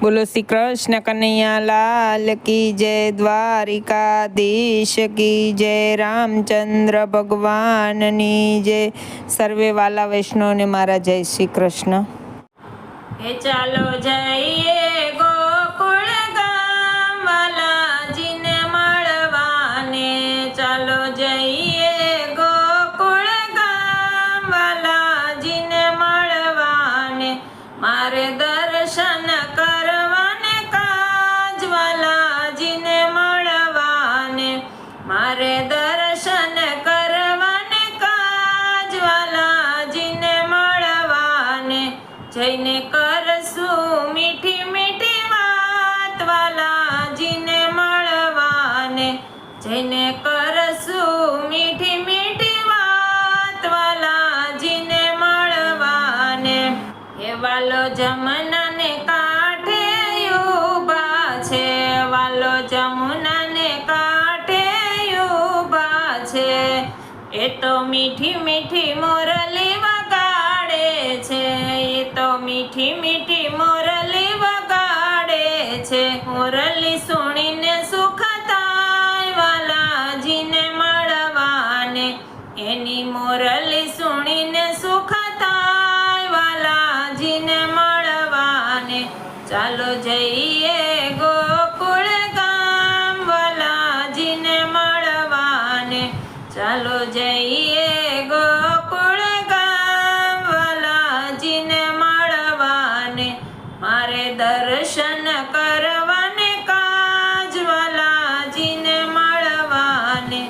બોલો શ્રી કૃષ્ણ કનૈયા લાલ કી જય, દ્વારિકાધીશ કી જય, રામચંદ્ર ભગવાનની જય। સર્વે વાલા વૈષ્ણવને મારા જય શ્રી કૃષ્ણ। હે ચાલો જઈએ ગોકુળ ગામ વાલાજીને મળવાને, ચાલો જઈએ ગોકુળ ગામ વાલાજીને મળવાને, મારે દર્શન કરવાને કાજ વાલાજીને મળવાને, મારે દર્શન કરવાને કાજ વાલાજીને મળવાને, જઈને કરશું મીઠી મીઠી વાત વાલાજીને મળવાને, જઈને કરશું મીઠી મીઠી વાત વાલાજીને મળવાને। હે વાલો જમનાને કાંઠે ઊભા છે, વાલો જમુનાને કાંઠે ઊભા છે, એ તો મીઠી મીઠી મોરલી વગાડે છે, એ તો મીઠી મીઠી મોરલી વગાડે છે, મોરલી સુણીને સુખ થાય વાલાજીને મળવાને, એની મોરલી સુણીને સુખ થાય વાલાજીને મળવાને, ચાલો જઈએ ગોકુળ ગામ વાલાજીને મળવાને, ચાલો જઈએ ગોકુળ ગામ વાલાજીને મળવાને, મારે દર્શન કરવાને કાજ વાલાજીને મળવાને,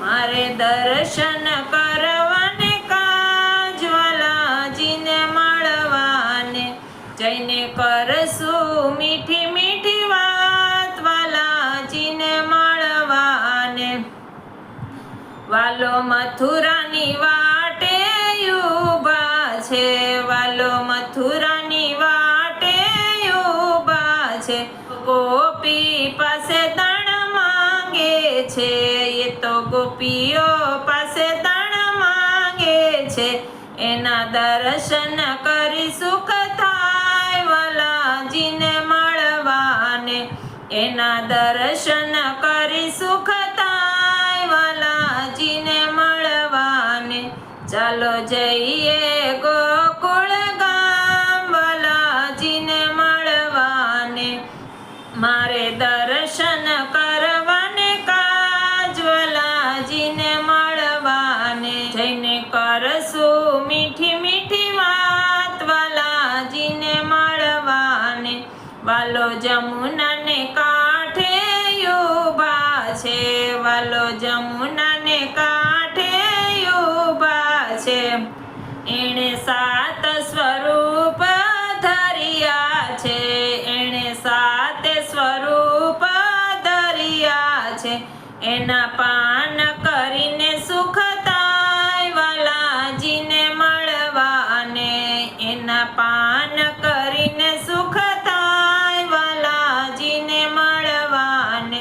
મારે દર્શન કરવાને કાજ વાલાજીને મળવાને, જઈને કરશું મીઠી મીઠી વાત વાલાજીને મળવાને, વાલો મથુરાની વાટે ઊભા છે, વાલો મથુરાની વાટે ઊભા છે, ગોપી પાસે દાણ માંગે છે, એ તો ગોપીઓ પાસે દાણ માંગે છે, એના દર્શન કરી સુખ થાય વાલાજીને મળવાને, એના દર્શન કરી સુખ થાય વાલાજીને મળવાને, ચાલો જઈએ ગોકુળ ગામ વાલાજીને મળવાને, મારે દર્શન કરવાને કાજ વાલાજીને મળવાને, જઈને કરશું મીઠી મીઠી વાત વાલાજીને મળવાને, વાલો જમુનાને કાંઠે ઊભા છે, વાલો જમુનાને કાંઠે ઊભા છે, એણે સાત સ્વરૂપ ધર્યા છે, એણે સાતે સ્વરૂપ ધર્યા છે, એના પાન કરીને સુખ થાય વાલાજીને મળવાને, એના પાન કરીને સુખ થાય વાલાજીને મળવાને,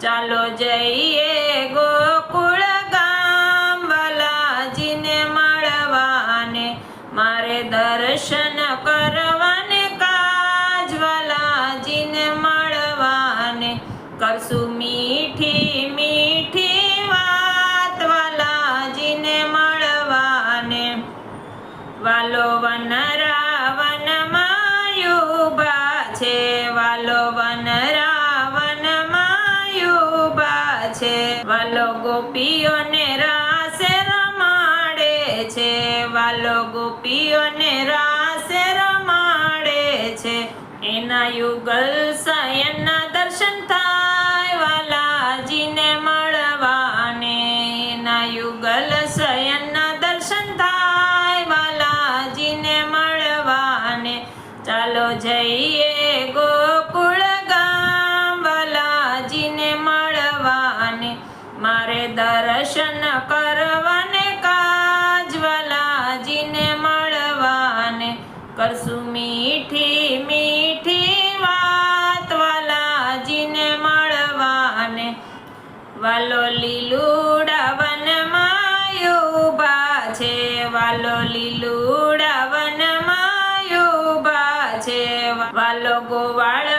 ચાલો જઈએ ગોકુળ ગામ વાલાજીને મળવાને, મારે દર્શન કરવાને કાજ વાલાજીને મળવાને, કરશું મીઠી મીઠી વાત વાલાજીને મળવાને, વાલો વનરાવનમાં ઊભા છે, વાલો વનરાવનમાં ઊભા છે, વાલો ગોપીઓને રાસે રમાડે છે, વાલો ગોપીઓને રાસે રમાડે છે, એના યુગલ શયનના દર્શન થાય વાલાજીને મળવાને, એના યુગલ શયનના દર્શન થાય વાલાજીને મળવાને, ચાલો જઈએ ગોકુળ ગામ વાલાજીને મળવાને, મારે દર્શન કરવાને કાજ વાલાજીને મળવાને, કરશું મીઠી મીઠી વાત વાલાજીને મળવાને, વાલો લીલુડા વનમાં ઊભા છે, વાલો લીલુડા વનમાં ઊભા છે, વાલો ગોવાળ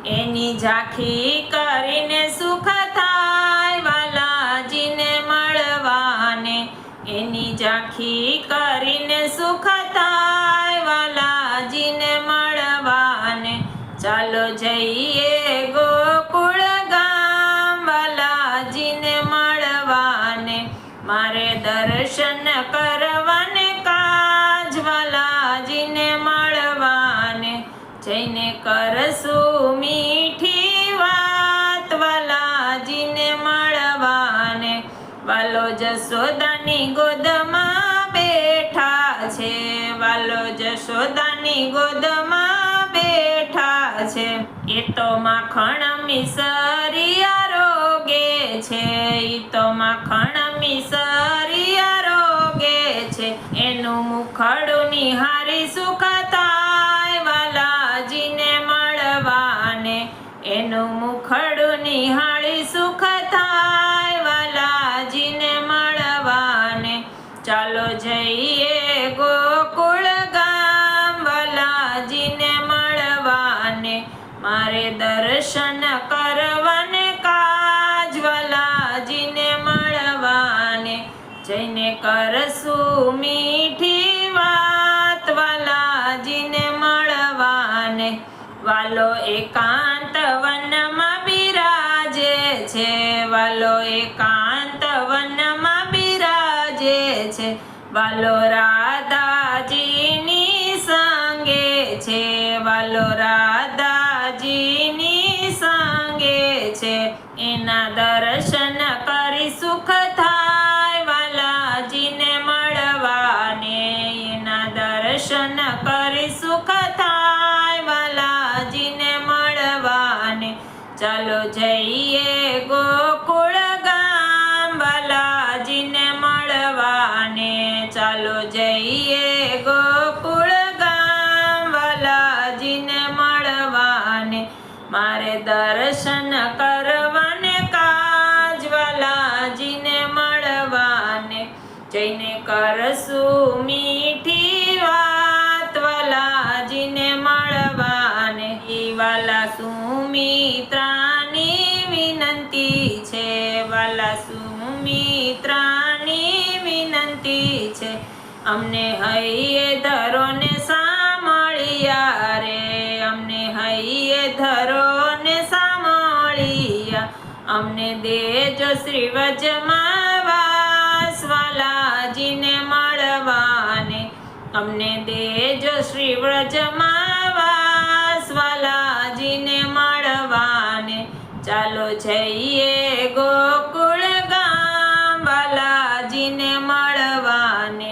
એની ઝાંખી કરીને સુખ થાય વાલાજીને મળવાને. એની ઝાંખી કરીને સુખ થાય વાલાજીને મળવાને. ચાલો જઈએ ગોકુળ ગામ વાલાજીને મળવાને. મારે દર્શન કરવાને કાજ વાલાજીને મળવાને. જઈને કરશું મીઠી વાત વાલાજીને મળવાને. વાલો જશોદાની ગોદમાં બેઠા છે. વાલો જશોદાની ગોદમાં બેઠા છે. એ તો માખણ મિસરિયા રોગે છે. એ તો માખણ મિસરિયા રોગે છે. એનું મુખડું નિહારી સુખ થાય વાલાજીને મળવાને. એનું મુખડું નિહાળી સુખ થાય વાલાજીને મળવાને. ચાલો જઈએ ગોકુળ ગામ વાલાજીને મળવાને. મારે દર્શન કરવાને કાજ વાલાજીને મળવાને. જઈને કરશું મીઠી વાત વાલાજીને મળવાને. વાલો એકાંત વનમાં બિરાજે છે. વાલો એકાંત વનમાં બિરાજે છે. વાલો રાધાજીની સંગે છે. વાલો રાધાજીની સંગે છે. એના દર્શન કરી સુખ થાય વાલાજીને મળવાને. એના દર્શન કરી સુખ થાય વાલાજીને મળવાને. ચાલો જઈએ ગોકુળ ગામ વાલાજીને મળવાને. ચાલો જઈએ ગોકુળ ગામ વાલાજીને મળવાને. મારે દર્શન કરવાને કાજ વાલાજીને મળવાને. જઈને કરશું મીઠી વાત વાલાજીને મળવાને. વાલા સુમિત્રાની વિનંતી છે. વાલા સુમિત્રાની વિનંતી છે. અમને હૈયે ધરો ને સાંભળ્યા રે. અમને હૈયે ધરો ને સાંભળ્યા. અમને દેજો શ્રી વજમાં વાસ વાલાજીને મળવાને. અમને દેજો શ્રી વ્રજમાં વાસ વાલાજીને મળવાને. ચાલો જઈએ ગોકુળ ગામ વાલાજીને મળવાને.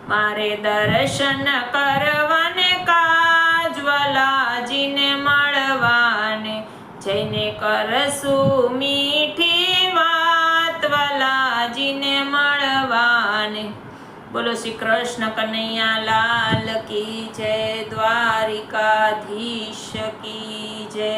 મારે દર્શન કરવાને કાજ વાલાજીને મળવાને. જઈને કરશું મીઠી વાત વાલાજીને મળવાને. બોલો શ્રી કૃષ્ણ કનૈયા લાલ કી જય. દ્વારિકાધીશ કી જય.